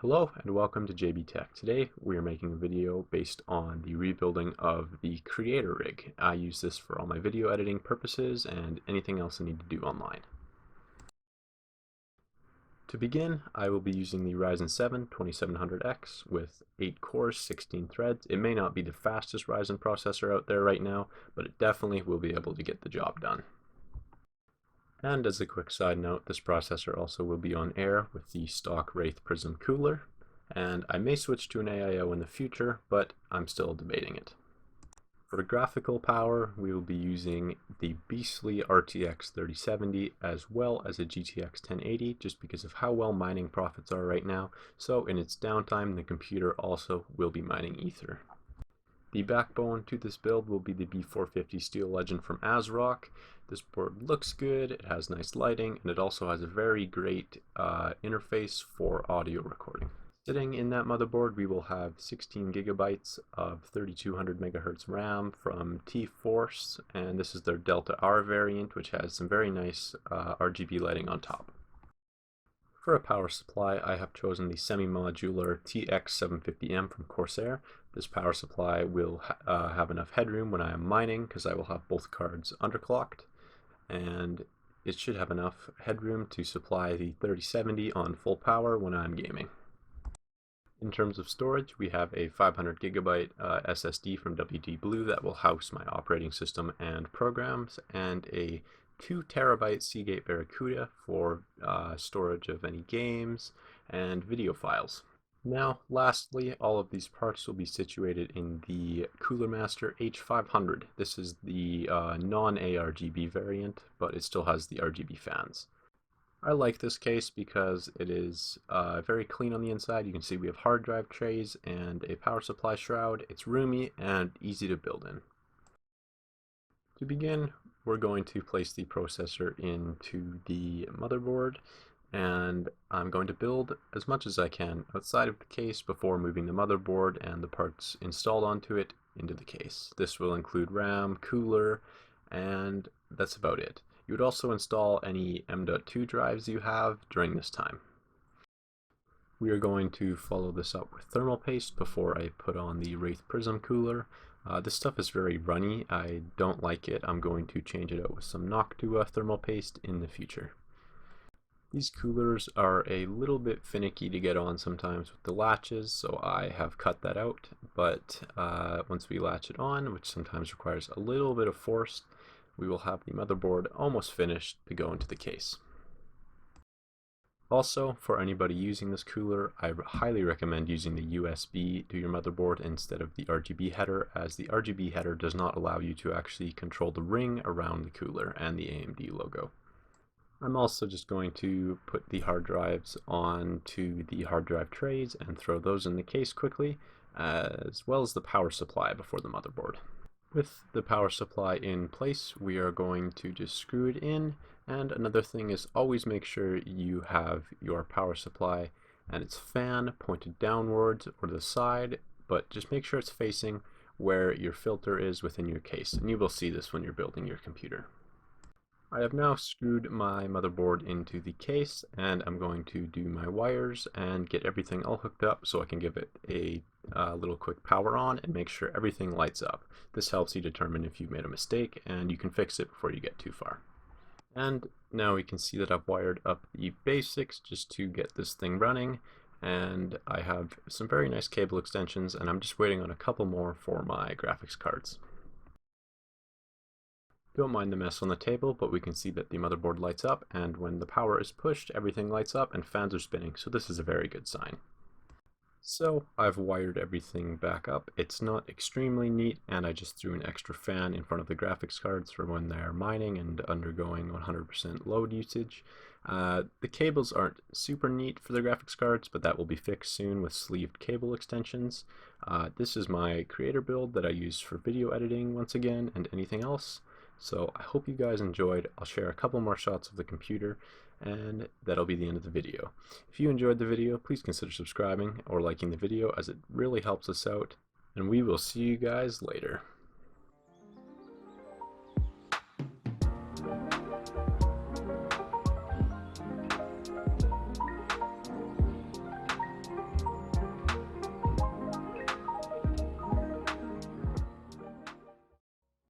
Hello and welcome to JB Tech. Today we are making a video based on the rebuilding of the Creator Rig. I use this for all my video editing purposes and anything else I need to do online. To begin, I will be using the Ryzen 7 2700X with 8 cores, 16 threads. It may not be the fastest Ryzen processor out there right now, but it definitely will be able to get the job done. And as a quick side note, this processor also will be on air with the stock Wraith Prism cooler, and I may switch to an AIO in the future, but I'm still debating it. For the graphical power, we will be using the beastly RTX 3070 as well as a GTX 1080 just because of how well mining profits are right now, so in its downtime the computer also will be mining Ether. The backbone to this build will be the B450 Steel Legend from ASRock. This board looks good, it has nice lighting, and it also has a very great interface for audio recording. Sitting in that motherboard, we will have 16 gigabytes of 3200 megahertz RAM from T-Force, and this is their Delta R variant, which has some very nice RGB lighting on top. For a power supply, I have chosen the semi-modular TX750M from Corsair. This power supply will have enough headroom when I am mining because I will have both cards underclocked, and it should have enough headroom to supply the 3070 on full power when I'm gaming. In terms of storage, we have a 500 gigabyte SSD from WD Blue that will house my operating system and programs, and a 2 terabyte Seagate Barracuda for storage of any games and video files. Now, lastly, all of these parts will be situated in the Cooler Master H500. This is the non-ARGB variant, but it still has the RGB fans. I like this case because it is very clean on the inside. You can see we have hard drive trays and a power supply shroud. It's roomy and easy to build in. To begin, we're going to place the processor into the motherboard, and I'm going to build as much as I can outside of the case before moving the motherboard and the parts installed onto it into the case. This will include RAM, cooler, and that's about it. You would also install any M.2 drives you have during this time. We are going to follow this up with thermal paste before I put on the Wraith Prism cooler. This stuff is very runny. I don't like it. I'm going to change it out with some Noctua thermal paste in the future. These coolers are a little bit finicky to get on sometimes with the latches, so I have cut that out, but once we latch it on, which sometimes requires a little bit of force, we will have the motherboard almost finished to go into the case. Also, for anybody using this cooler, I highly recommend using the USB to your motherboard instead of the RGB header, as the RGB header does not allow you to actually control the ring around the cooler and the AMD logo. I'm also just going to put the hard drives onto the hard drive trays and throw those in the case quickly, as well as the power supply before the motherboard. With the power supply in place, we are going to just screw it in, and another thing is always make sure you have your power supply and its fan pointed downwards or to the side, but just make sure it's facing where your filter is within your case, and you will see this when you're building your computer. I have now screwed my motherboard into the case, and I'm going to do my wires and get everything all hooked up so I can give it a little quick power on and make sure everything lights up. This helps you determine if you've made a mistake, and you can fix it before you get too far. And now we can see that I've wired up the basics just to get this thing running, and I have some very nice cable extensions, and I'm just waiting on a couple more for my graphics cards. Don't mind the mess on the table, but we can see that the motherboard lights up, and when the power is pushed, everything lights up and fans are spinning, so this is a very good sign. So I've wired everything back up. It's not extremely neat, and I just threw an extra fan in front of the graphics cards for when they're mining and undergoing 100% load usage. The cables aren't super neat for the graphics cards, but that will be fixed soon with sleeved cable extensions. This is my creator build that I use for video editing once again and anything else. So I hope you guys enjoyed. I'll share a couple more shots of the computer, and that'll be the end of the video. If you enjoyed the video, please consider subscribing or liking the video, as it really helps us out, and we will see you guys later.